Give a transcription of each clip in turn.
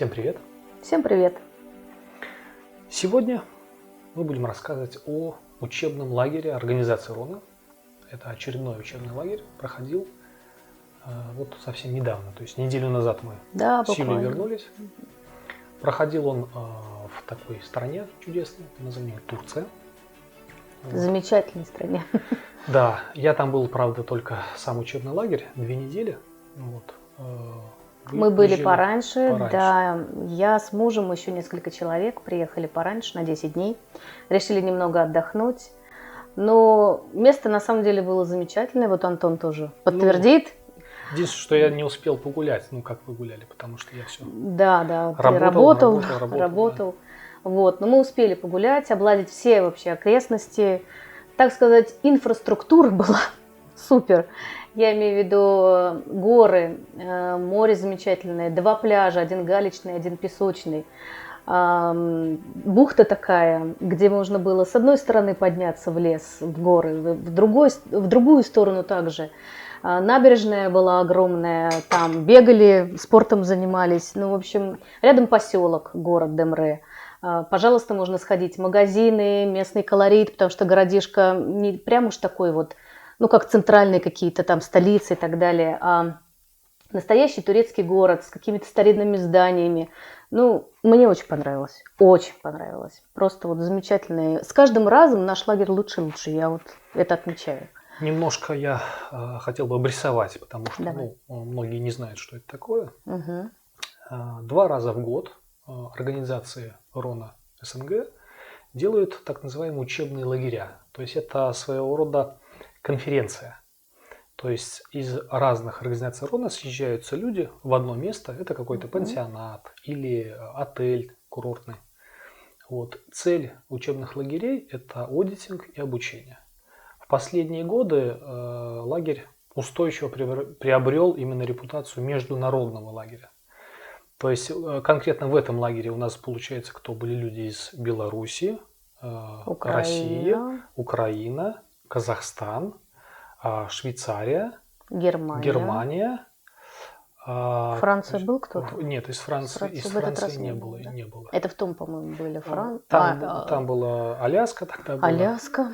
Всем привет! Всем привет! Сегодня мы будем рассказывать о учебном лагере организации РОНA. Это очередной учебный лагерь, проходил вот совсем недавно, то есть неделю назад мы с Юлей вернулись. Проходил он в такой стране чудесной, назовем ее Турция. Замечательной стране. Да, я там был, правда, только сам учебный лагерь, 2 недели. Вот. Мы были пораньше, да. Я с мужем, еще несколько человек приехали пораньше, на 10 дней. Решили немного отдохнуть. Но место на самом деле было замечательное. Вот Антон тоже подтвердит. Единственное, что я не успел погулять, как вы гуляли, потому что я все работал. Да. Вот, но мы успели погулять, обладить все вообще окрестности. Так сказать, инфраструктура была супер. Я имею в виду горы, море замечательное, 2 пляжа, 1 галечный, 1 песочный. Бухта такая, где можно было с одной стороны подняться в лес, в горы, в другую сторону также. Набережная была огромная, там бегали, спортом занимались. В общем, рядом поселок, город Демре. Пожалуйста, можно сходить в магазины, местный колорит, потому что городишко не прям уж такой вот, как центральные какие-то там столицы и так далее, а настоящий турецкий город с какими-то старинными зданиями. Мне очень понравилось, Просто вот замечательно. С каждым разом наш лагерь лучше и лучше, я вот это отмечаю. Немножко я хотел бы обрисовать, потому что многие не знают, что это такое. 2 раза в год организации РОНА СНГ делают так называемые учебные лагеря. То есть это своего рода конференция. То есть из разных организаций РОНА съезжаются люди в одно место. Это какой-то пансионат или отель курортный. Вот. Цель учебных лагерей – это аудитинг и обучение. В последние годы лагерь устойчиво приобрел именно репутацию международного лагеря. То есть конкретно в этом лагере у нас получается, кто были люди из Беларуси, России, Украина, Казахстан, Швейцария, Германия. Франция был кто-то? Нет, из Франции не было. Это в том, по-моему, были Там была Аляска тогда была. Аляска.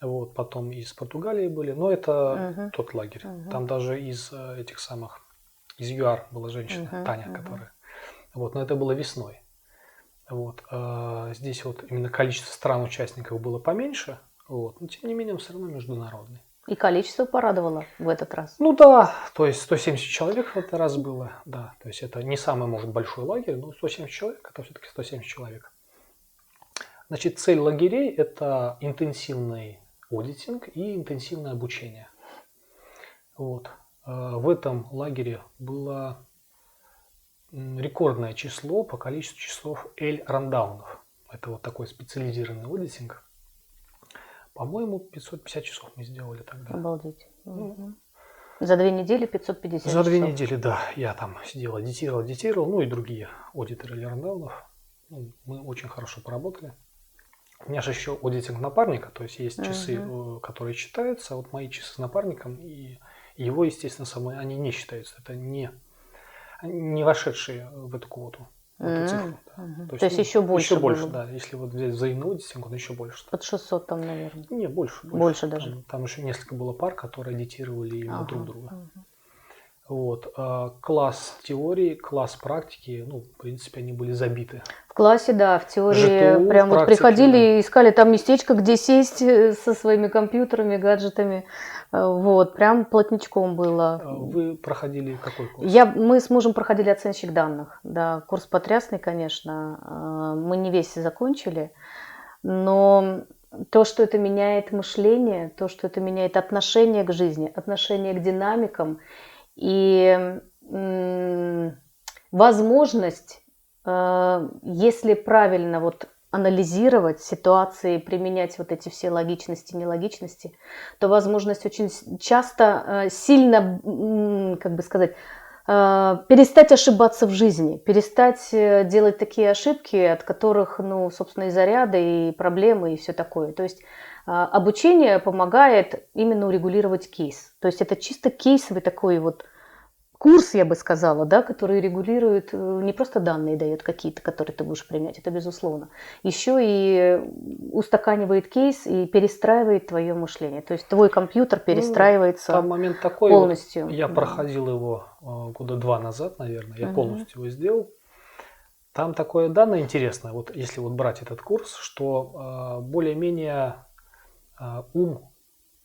Вот, потом из Португалии были. Но это тот лагерь. Там даже из этих самых, из ЮАР была женщина, Таня, которая. Вот, но это было весной. Вот, здесь вот именно количество стран-участников было поменьше. Вот, но тем не менее он все равно международный. И количество порадовало в этот раз. Да, то есть 170 человек в этот раз было, да, то есть это не самый, может, большой лагерь, но 170 человек, это все-таки 170 человек. Значит, цель лагерей – это интенсивный аудитинг и интенсивное обучение. Вот. В этом лагере было рекордное число по количеству часов рандаунов. Это вот такой специализированный аудитинг. По-моему, 550 часов мы сделали тогда. Обалдеть. За 2 недели 550 часов? За 2 недели, да. Я там сидел, аудитировал, и другие аудиторы рандаунов. Мы очень хорошо поработали. У меня же еще аудитинг напарника, то есть есть часы, которые считаются. А вот мои часы с напарником и его, естественно, со мной, они не считаются. Это не вошедшие в эту квоту. В эту цифру, да. То есть еще больше. Еще больше, да. Если вот взять взаимный аудитинг, он еще больше. Под 600 там, наверное. Не, больше. Больше даже. Там еще несколько было пар, которые аудитировали именно друг друга. Вот. Класс теории, класс практики, в принципе, они были забиты. В классе, да, в теории ЖТУ, прям вот приходили и искали там местечко, где сесть со своими компьютерами, гаджетами. Вот, прям плотничком было. Вы проходили какой курс? Мы с мужем проходили оценщик данных. Да, курс потрясный, конечно. Мы не весь закончили, но то, что это меняет мышление, то, что это меняет отношение к жизни, отношение к динамикам и возможность, если правильно вот анализировать ситуации, применять вот эти все логичности, нелогичности, то возможность очень часто сильно, перестать ошибаться в жизни, перестать делать такие ошибки, от которых, собственно, и заряды, и проблемы, и все такое. То есть обучение помогает именно урегулировать кейс. То есть это чисто кейсовый такой вот курс, я бы сказала, да, который регулирует, не просто данные дает какие-то, которые ты будешь применять, это безусловно, еще и устаканивает кейс и перестраивает твое мышление. То есть твой компьютер перестраивается там момент такой, полностью. Вот я проходил его года 2 назад, наверное, я полностью его сделал. Там такое данное интересное, вот если вот брать этот курс, что более-менее ум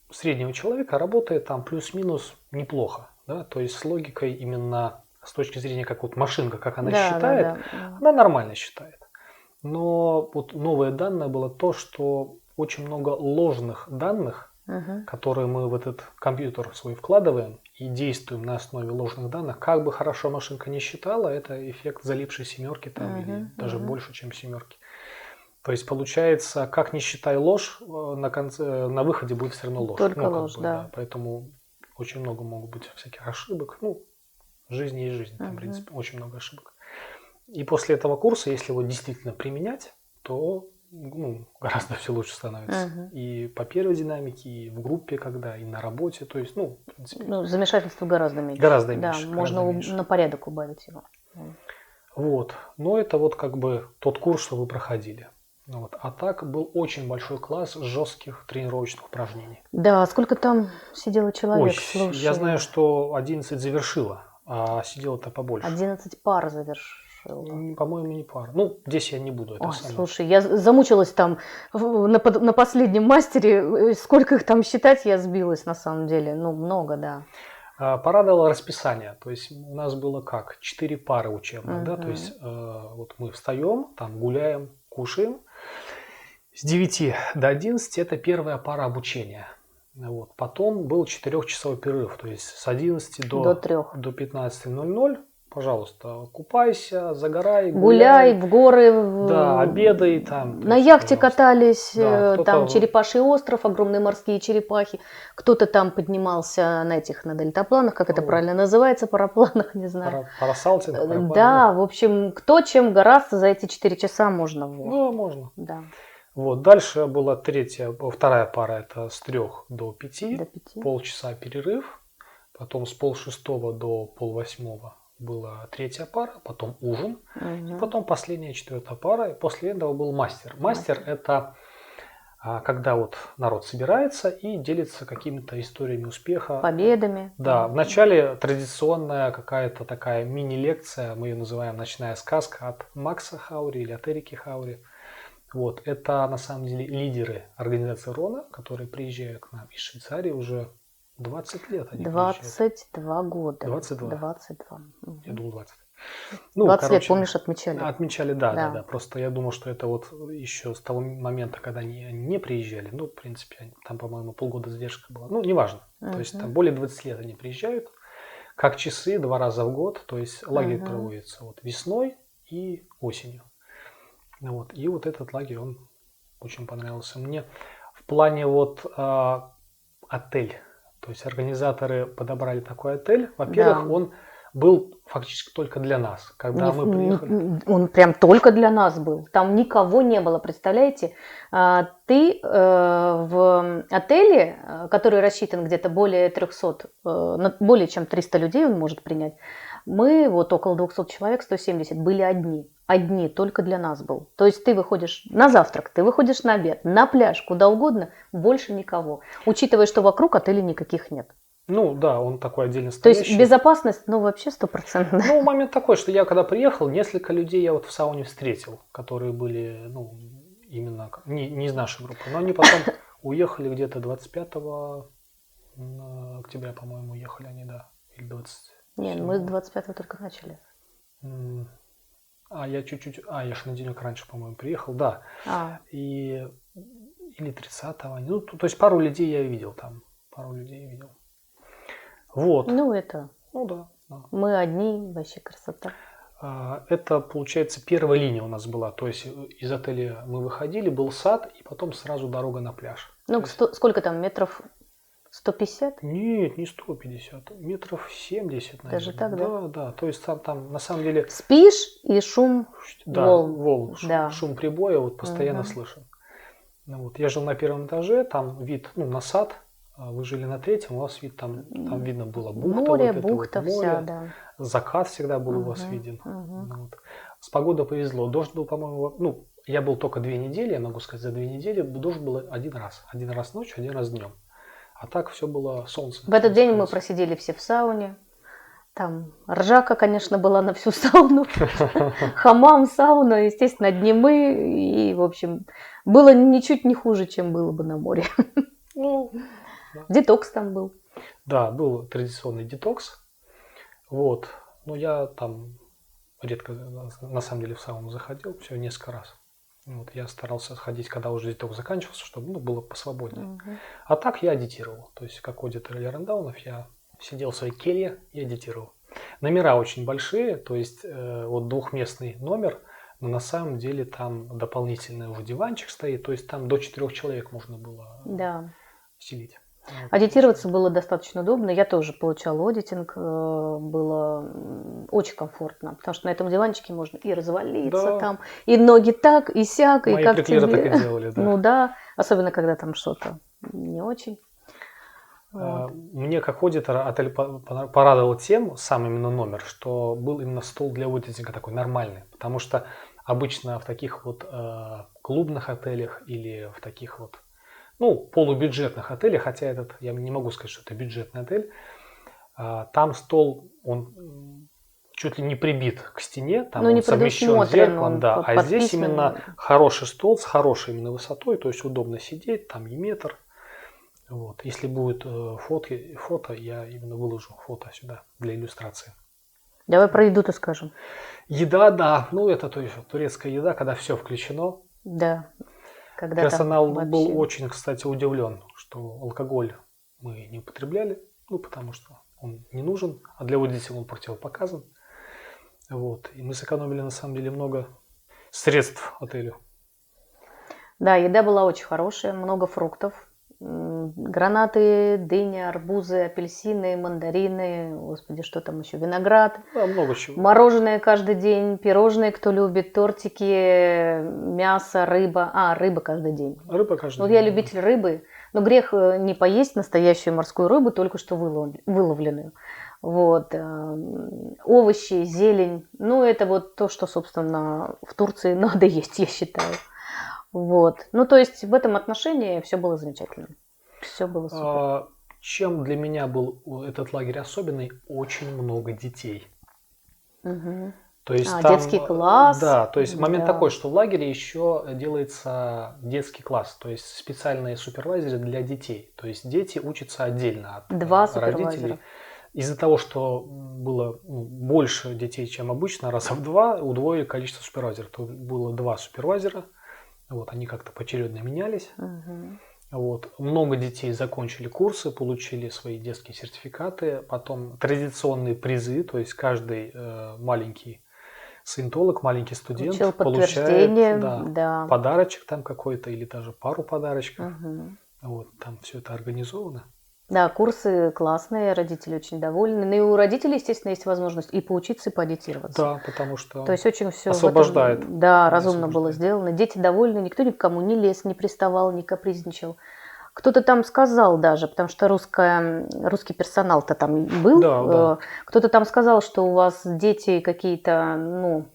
среднего человека работает там плюс-минус неплохо. Да? То есть с логикой именно с точки зрения, как вот машинка, как она считает, она нормально считает. Но вот новое данное было то, что очень много ложных данных, которые мы в этот компьютер свой вкладываем и действуем на основе ложных данных. Как бы хорошо машинка не считала, это эффект залипшей семерки там, или даже больше, чем семерки. То есть получается, как ни считай ложь, на выходе будет все равно ложь. Только ложь, да. Поэтому очень много могут быть всяких ошибок. Ну, жизнь есть жизнь, там, в принципе, очень много ошибок. И после этого курса, если его действительно применять, то гораздо все лучше становится. И по первой динамике, и в группе, когда, и на работе. То есть, в принципе... замешательства гораздо меньше. Гораздо меньше. Да, можно меньше. На порядок убавить его. Вот. Но это вот как бы тот курс, что вы проходили. Вот. А так был очень большой класс жестких тренировочных упражнений. Да, сколько там сидело человек? Ой, я знаю, что 11 завершило, а сидело-то побольше. 11 пар завершило. По-моему, не пара. Ну, здесь я не буду. Это слушай, я замучилась там на последнем мастере. Сколько их там считать, я сбилась на самом деле. Много, да. Порадовало расписание. То есть у нас было как? 4 пары учебных. Да? То есть вот мы встаем, там гуляем, кушаем. С 9 до 11 это первая пара обучения. Вот. Потом был 4-часовой перерыв. То есть с 11 до 15:00. Пожалуйста, купайся, загорай, гуляй в горы, да, обедай там. На яхте катались, да, там Черепаший остров, огромные морские черепахи. Кто-то там поднимался на дельтапланах, как это правильно называется, парапланах, не знаю. Парасалтинг. Да, в общем, кто чем гораздо за эти 4 часа можно. Ну, можно. Да. Вот, дальше была вторая пара, это с 3 до 5, полчаса перерыв, потом с 7:30 до 7:30 была 3-я пара, потом ужин, и потом последняя 4-я пара, и после этого был мастер. Мастер – это когда вот народ собирается и делится какими-то историями успеха. Победами. Да, вначале традиционная какая-то такая мини-лекция, мы ее называем «Ночная сказка» от Макса Хаури или от Эрики Хаури. Вот, это на самом деле лидеры организации Рона, которые приезжают к нам из Швейцарии уже 20 лет. Они 22 года. 22. Я думал 20. 20 лет, помнишь, отмечали? Отмечали, да. Просто я думал, что это вот еще с того момента, когда они не приезжали. Ну, в принципе, там, по-моему, полгода задержка была. Ну, неважно. То есть там более 20 лет они приезжают. Как часы, 2 раза в год. То есть лагерь проводится вот весной и осенью. Вот. И вот этот лагерь, он очень понравился мне. В плане вот отель. То есть организаторы подобрали такой отель. Во-первых, он был фактически только для нас. Когда мы приехали... Он прям только для нас был. Там никого не было, представляете? Ты в отеле, который рассчитан где-то более 300, более чем 300 людей он может принять. Мы, вот около 200 человек, 170, были одни. Одни, только для нас был. То есть ты выходишь на завтрак, ты выходишь на обед, на пляж, куда угодно, больше никого. Учитывая, что вокруг отелей никаких нет. Ну да, он такой отдельно стоящий. То есть безопасность, вообще 100%. Ну, момент такой, что я когда приехал, несколько людей я вот в сауне встретил, которые были, именно не из нашей группы. Но они потом уехали где-то 25 октября, по-моему, уехали они, да. Или 20. Нет, мы с 25-го только начали. Я чуть-чуть... я же на денек раньше, по-моему, приехал, да. Или 30-го. Ну, то есть пару людей я видел там. Вот. Ну да. Мы одни, вообще красота. Это, получается, первая линия у нас была. То есть из отеля мы выходили, был сад, и потом сразу дорога на пляж. Сколько там, метров 150? Нет, не 150, метров 70, наверное. Даже так, да? Да. То есть там на самом деле... Спишь, и шум волн. Шум прибоя вот постоянно слышен. Вот. Я жил на 1-м этаже, там вид на сад, вы жили на третьем, у вас вид там видно было бухта, море, вот бухта вот море, вся, да. закат всегда был у вас виден. Ну, вот. С погодой повезло. Дождь был, по-моему, ну, я был только 2 недели, я могу сказать, за 2 недели дождь был один раз. Один раз ночью, один раз днем. А так все было солнце. В этот день мы просидели все в сауне. Там ржака, конечно, была на всю сауну. Хамам, сауна, естественно, одни мы. И, в общем, было ничуть не хуже, чем было бы на море. Ну, да. Детокс там был. Да, был традиционный детокс. Вот. Но я там редко, на самом деле, в сауну заходил, всего несколько раз. Вот, я старался сходить, когда уже детокс заканчивался, чтобы было посвободнее. А так я адитировал. То есть, как аудитор или рандаунов, я сидел в своей келье и адитировал. Номера очень большие, то есть вот двухместный номер, но на самом деле там дополнительный уже диванчик стоит, то есть там до 4 человек можно было селить. Вот. Адитироваться было достаточно удобно. Я тоже получала аудитинг, было очень комфортно, потому что на этом диванчике можно и развалиться там, и ноги так, и сяк, мои и как приклеры тебе. так и делали, да. Ну да, особенно когда там что-то не очень. Вот. Мне как аудитора отель порадовал тем, сам именно номер, что был именно стол для аудитинга такой нормальный, потому что обычно в таких вот клубных отелях или в таких вот полубюджетных отелях, хотя этот, я не могу сказать, что это бюджетный отель, там стол, он чуть ли не прибит к стене, там он совмещен с зеркалом, да, а здесь именно хороший стол с хорошей именно высотой, то есть удобно сидеть, там и метр. Вот. Если будет фото, я именно выложу фото сюда для иллюстрации. Давай про еду-то скажем. Еда, да, это то есть турецкая еда, когда все включено. Да. Персонал был очень, кстати, удивлен, что алкоголь мы не употребляли, потому что он не нужен, а для водителя он противопоказан. Вот. И мы сэкономили на самом деле много средств отелю. Да, еда была очень хорошая, много фруктов. Гранаты, дыня, арбузы, апельсины, мандарины, господи, что там еще, виноград. Да, много чего. Мороженое каждый день, пирожные, кто любит, тортики, мясо, рыба. Рыба каждый день. Рыба каждый день. Вот я любитель рыбы, но грех не поесть настоящую морскую рыбу, только что выловленную. Вот. Овощи, зелень, это вот то, что, собственно, в Турции надо есть, я считаю. Вот. То есть в этом отношении все было замечательно. Все было супер. Чем для меня был этот лагерь особенный? Очень много детей. Угу. То есть там, детский класс. Да, то есть момент такой, что в лагере еще делается детский класс, то есть специальные супервайзеры для детей. То есть дети учатся отдельно от родителей. Из-за того, что было больше детей, чем обычно, раза в 2, удвоили количество супервайзеров. То было 2 супервайзера. Вот, они как-то поочередно менялись. Вот. Много детей закончили курсы, получили свои детские сертификаты. Потом традиционные призы, то есть каждый маленький саентолог, маленький студент получает подарочек там какой-то или даже пару подарочков. Вот, там все это организовано. Да, курсы классные, родители очень довольны. Ну и у родителей, естественно, есть возможность и поучиться, и поадитироваться. Да, потому что то есть очень все освобождает. Разумно было сделано. Дети довольны, никто ни к кому не лез, не приставал, не капризничал. Кто-то там сказал даже, потому что русский персонал-то там был, да. Кто-то там сказал, что у вас дети какие-то,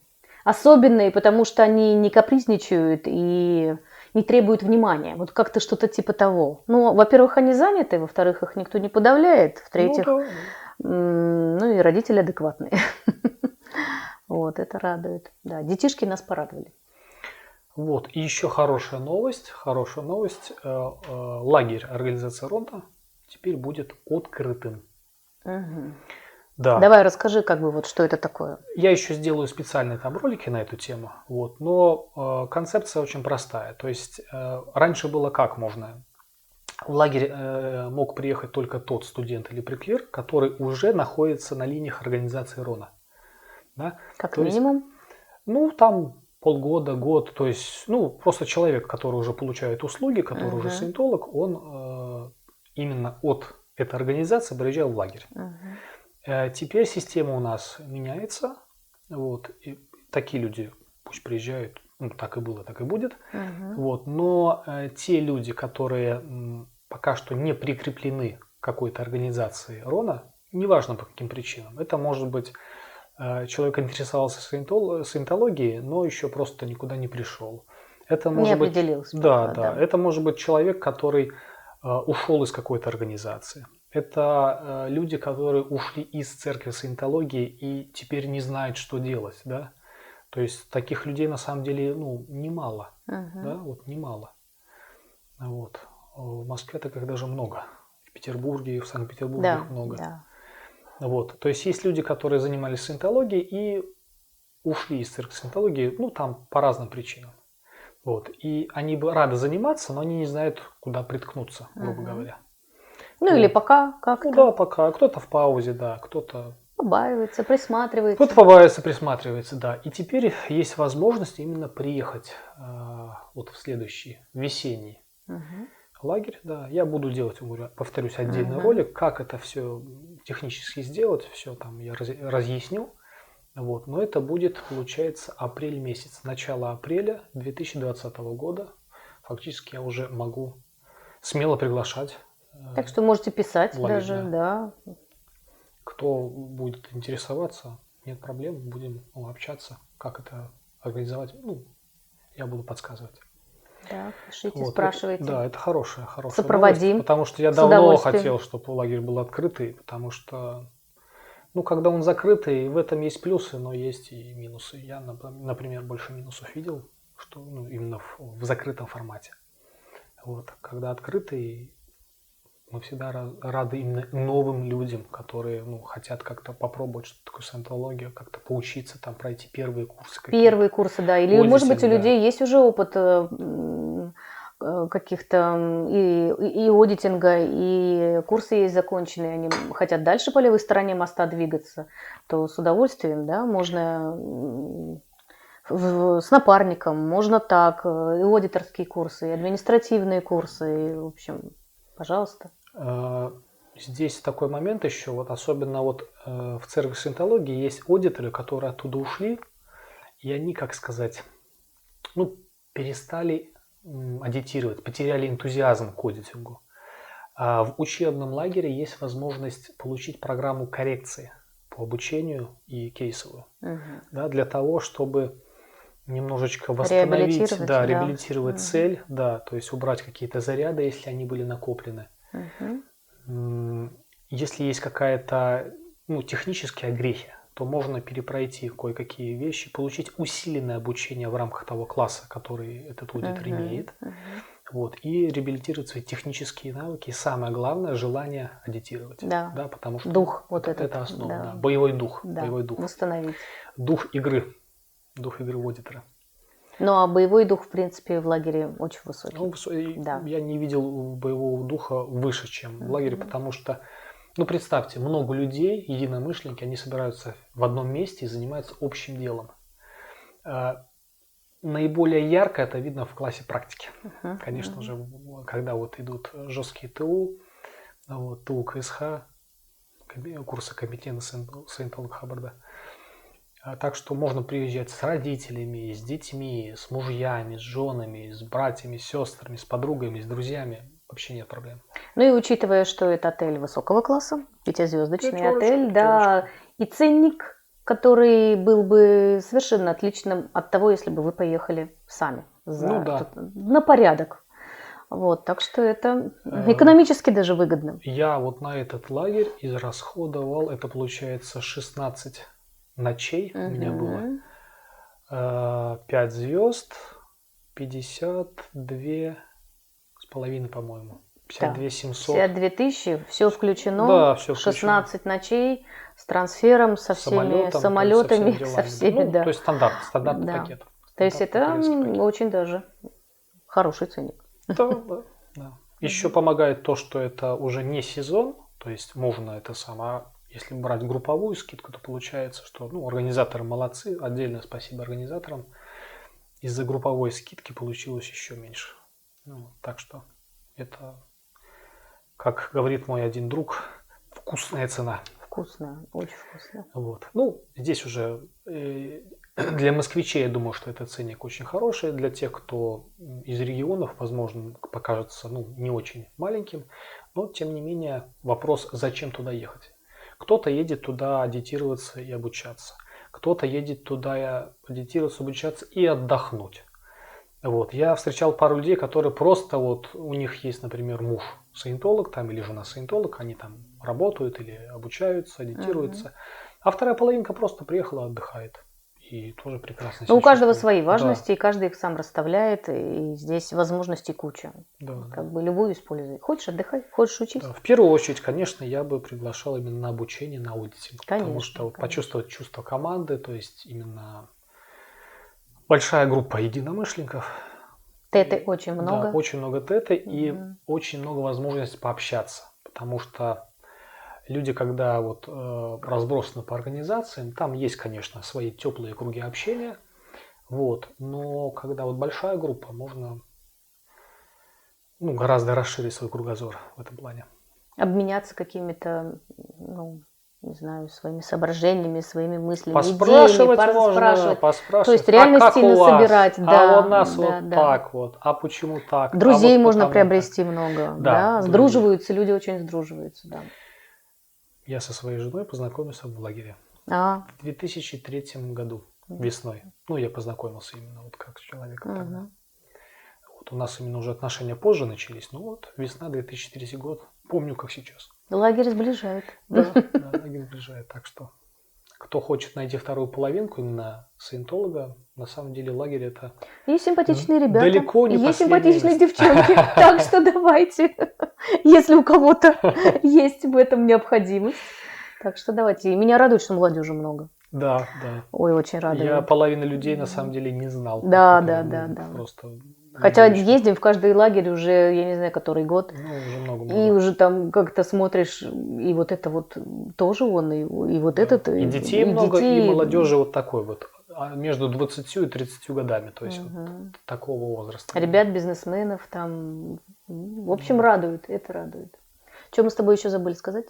особенные, потому что они не капризничают и не требуют внимания. Вот как-то что-то типа того. Во-первых, они заняты, во-вторых, их никто не подавляет, в-третьих, и родители адекватные. Вот, это радует. Да, детишки нас порадовали. Вот, и еще хорошая новость. Лагерь организации Ронта теперь будет открытым. Угу. Да. Давай расскажи, что это такое. Я еще сделаю специальные там ролики на эту тему. Вот, но концепция очень простая. То есть раньше было как можно? В лагерь мог приехать только тот студент или приклер, который уже находится на линиях организации Рона. Да? Как минимум? Там полгода, год. То есть, просто человек, который уже получает услуги, который уже саентолог, он именно от этой организации приезжал в лагерь. Теперь система у нас меняется. Вот, и такие люди пусть приезжают. Так и было, так и будет. Вот, но те люди, которые пока что не прикреплены к какой-то организации РОНа, неважно по каким причинам. Это может быть человек интересовался саентологией, но еще просто никуда не пришел. Это может Не быть, определился. да, пока, да, это может быть человек, который ушел из какой-то организации. Это люди, которые ушли из церкви саентологии и теперь не знают, что делать, да. То есть таких людей на самом деле, ну, немало, да, вот немало. Вот. В Москве таких даже много. В Петербурге, в Санкт-Петербурге их много. Да. Вот. То есть есть люди, которые занимались саентологией и ушли из церкви саентологии, ну, там по разным причинам. Вот. И они бы рады заниматься, но они не знают, куда приткнуться, грубо говоря. Ну, вот. Или пока как-то. Ну да, пока. Кто-то в паузе, да, кто-то Побаивается, присматривается. кто-то побаивается, присматривается, да. И теперь есть возможность именно приехать вот в следующий весенний лагерь. Да. Я буду делать, повторюсь, отдельный ролик, как это все технически сделать, все там я разъясню. Вот. Но это будет, получается, апрель месяц, начало апреля 2020 года. Фактически я уже могу смело приглашать. Так что можете писать лагерь, даже, да. Кто будет интересоваться, нет проблем, будем общаться, как это организовать. Ну, я буду подсказывать. Да, пишите, Вот. спрашивайте. Да, это хорошая Сопроводим новость, потому что я с давно удовольствием. хотел, чтобы лагерь был открытый, потому что, ну, когда он закрытый, в этом есть плюсы, но есть и минусы. Я, например, больше минусов видел, что именно в закрытом формате. Вот. Когда открытый, мы всегда рады именно новым людям, которые хотят как-то попробовать, что такое саентология, как-то поучиться, там, пройти первые курсы. Первые курсы, да. Или, может быть, у людей есть уже опыт каких-то и аудитинга, и курсы есть законченные, они хотят дальше по левой стороне моста двигаться, то с удовольствием, да, можно с напарником, можно так, и аудиторские курсы, и административные курсы, и, в общем, пожалуйста. Здесь такой момент еще, вот особенно вот в церкви саентологии есть аудиторы, которые оттуда ушли, и они, как сказать, перестали аудитировать, потеряли энтузиазм к аудитингу. А в учебном лагере есть возможность получить программу коррекции по обучению и кейсовую, да, для того, чтобы немножечко восстановить, реабилитировать цель, да, то есть убрать какие-то заряды, если они были накоплены. Если есть какая-то технические огрехи, то можно перепройти кое-какие вещи, получить усиленное обучение в рамках того класса, который этот аудитор имеет, вот, и реабилитировать свои технические навыки. И самое главное, желание аудитировать. Да, потому что дух вот этот. Это основа, да. Боевой дух. Да, боевой дух. Восстановить. Дух игры аудитора. Ну, а боевой дух, в принципе, в лагере очень высокий. Да. Я не видел боевого духа выше, чем в лагере, потому что, представьте, много людей, единомышленники, они собираются в одном месте и занимаются общим делом. Наиболее ярко это видно в классе практики. Конечно же, когда вот идут жесткие ТУ, ТУ КСХ, курсы компетентности саентолога Хаббарда. Так что можно приезжать с родителями, с детьми, с мужьями, с женами, с братьями, с сестрами, с подругами, с друзьями. Вообще нет проблем. Ну и учитывая, что это отель высокого класса, пятизвездочный отель, да, и ценник, который был бы совершенно отличным от того, если бы вы поехали сами на порядок. Вот, так что это экономически даже выгодно. Я вот на этот лагерь израсходовал, это получается 16 ночей у меня было. 5 звезд, 52 с половиной, по-моему. 52 700. 52 тысячи, все включено. Да, все включено. 16 ночей с трансфером, со всеми самолетами, со всеми, да. То есть стандартный пакет. То есть это очень даже хороший ценник. Да. Еще помогает то, что это уже не сезон, то есть можно это если брать групповую скидку, то получается, что организаторы молодцы, отдельное спасибо организаторам. Из-за групповой скидки получилось еще меньше. Так что это, как говорит мой один друг, вкусная цена. Вкусная, очень вкусная. Вот. Здесь уже Для москвичей, я думаю, что этот ценник очень хороший. Для тех, кто из регионов, возможно, покажется не очень маленьким. Но, тем не менее, вопрос, зачем туда ехать. Кто-то едет туда адитироваться и обучаться. Кто-то едет туда адитироваться, обучаться и отдохнуть. Вот. Я встречал пару людей, которые просто у них есть, например, муж саентолог там, или жена саентолог, они там работают или обучаются, адитируются. А вторая половинка просто приехала, отдыхает. И тоже прекрасно себя у каждого чувствует. свои важности, и каждый их сам расставляет, и здесь возможностей куча. Да. Как бы любую используй. Хочешь — отдыхай, хочешь — учись. Да. В первую очередь, конечно, я бы приглашал именно на обучение, на аудитинг. Потому что почувствовать чувство команды, то есть именно большая группа единомышленников. Теты очень много. Да, очень много теты и очень много возможностей пообщаться. Потому что люди, когда разбросаны по организациям, там есть, конечно, свои теплые круги общения, но когда большая группа, можно гораздо расширить свой кругозор в этом плане. Обменяться какими-то, не знаю, своими соображениями, своими мыслями, поспрашивать идеями, можно, То есть реально стильно собирать. Да, у нас так вот, а почему так? Друзей можно приобрести много. Да, сдруживаются, люди очень сдруживаются. Да. Я со своей женой познакомился в лагере в 2003 году, весной. Я познакомился именно как с человеком тогда. У нас именно уже отношения позже начались, весна 2003 год, помню как сейчас. Лагерь сближает. Да, лагерь сближает, так что кто хочет найти вторую половинку именно саентолога, на самом деле лагерь это... Есть симпатичные ребята, далеко не есть симпатичные девчонки, так что давайте, если у кого-то есть в этом необходимость. Так что давайте. И меня радует, что молодежи много. Да. Ой, очень радует. Я половину людей на самом деле не знал. Да. Просто... Хотя ездим в каждый лагерь уже, я не знаю, который год. Уже много. И уже там как-то смотришь, и это тоже он, и этот. И детей много, и молодежи такой между 20 и 30 годами, то есть такого возраста. Ребят, бизнесменов там, в общем, радует, это радует. Что мы с тобой еще забыли сказать?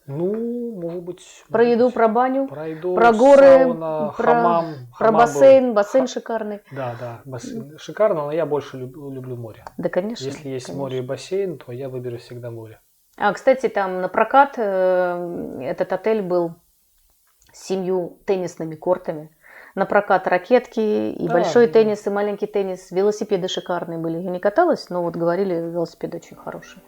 Может быть... Про еду, про баню, про горы, сауна, хамам. Про бассейн, бассейн шикарный. Да, бассейн шикарный, но я больше люблю море. Да, конечно. Если есть море и бассейн, то я выберу всегда море. Кстати, там на прокат этот отель был с 7 теннисными кортами. На прокат ракетки, и большой теннис, и маленький теннис. Велосипеды шикарные были. Я не каталась, но говорили, велосипеды очень хорошие.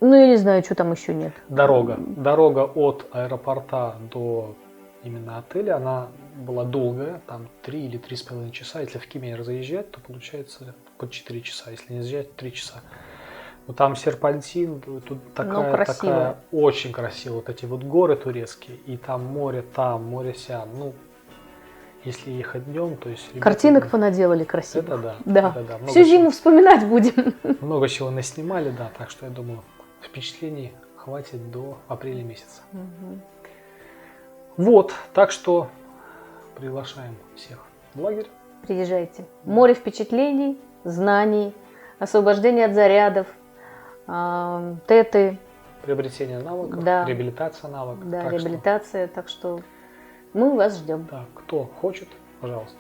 Я не знаю, что там еще нет. Дорога от аэропорта до именно отеля, она была долгая, там 3 или 3,5 часа. Если в Кемерово заезжать, то получается под 4 часа. Если не заезжать, 3 часа. Там серпантин, тут такая очень красиво. Эти горы турецкие, и там море сям. Если ехать днем, то есть... Картинок понаделали красиво. Это да. Всю зиму вспоминать будем. Много чего наснимали, так что я думаю, впечатлений хватит до апреля месяца. Так что приглашаем всех в лагерь. Приезжайте. Море впечатлений, знаний, освобождение от зарядов, теты. Приобретение навыков, реабилитация навыков. Да, реабилитация, так что мы вас ждем. Да, кто хочет, пожалуйста.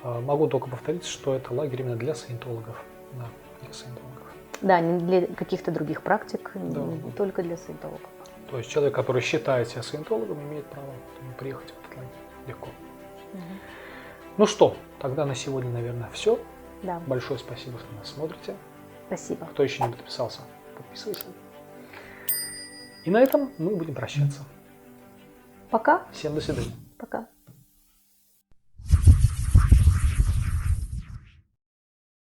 Могу только повторить, что это лагерь именно для саентологов. Да, для саентологов. Да, не для каких-то других практик, не только для саентологов. То есть человек, который считает себя саентологом, имеет право приехать в этот лагерь легко. Что, тогда на сегодня, наверное, все. Да. Большое спасибо, что нас смотрите. Спасибо. Кто еще не подписался, подписывайся. И на этом мы будем прощаться. Пока. Всем до свидания. Пока.